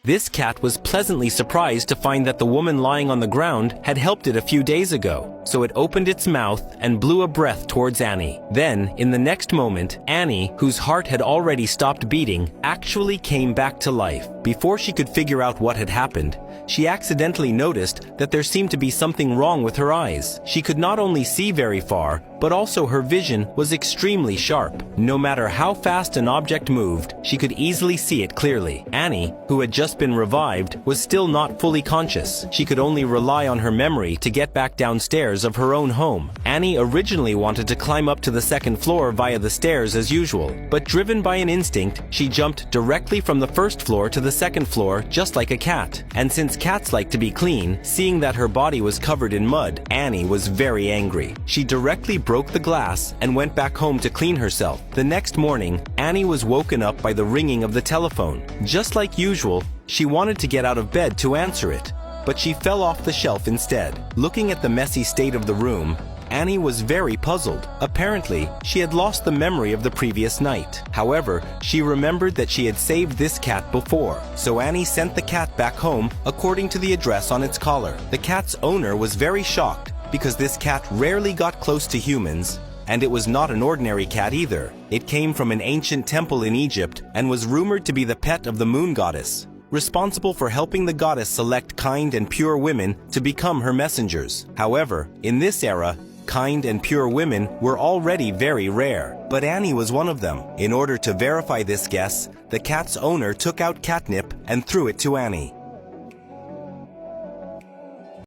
This cat was pleasantly surprised to find that the woman lying on the ground had helped it a few days ago, so it opened its mouth and blew a breath towards Annie. Then, in the next moment, Annie, whose heart had already stopped beating, actually came back to life. Before she could figure out what had happened, she accidentally noticed that there seemed to be something wrong with her eyes. She could not only see very far, but also her vision was extremely sharp. No matter how fast an object moved, she could easily see it clearly. Annie, who had just been revived, was still not fully conscious. She could only rely on her memory to get back downstairs of her own home. Annie originally wanted to climb up to the second floor via the stairs as usual, but driven by an instinct, she jumped directly from the first floor to the second floor just like a cat. And since cats like to be clean, seeing that her body was covered in mud, Annie was very angry. She directly broke the glass and went back home to clean herself. The next morning, Annie was woken up by the ringing of the telephone. Just like usual, she wanted to get out of bed to answer it, but she fell off the shelf instead. Looking at the messy state of the room, Annie was very puzzled. Apparently, she had lost the memory of the previous night. However, she remembered that she had saved this cat before, so Annie sent the cat back home according to the address on its collar. The cat's owner was very shocked because this cat rarely got close to humans, and it was not an ordinary cat either. It came from an ancient temple in Egypt and was rumored to be the pet of the moon goddess, responsible for helping the goddess select kind and pure women to become her messengers. However, in this era, kind and pure women were already very rare, but Annie was one of them. In order to verify this guess, the cat's owner took out catnip and threw it to Annie.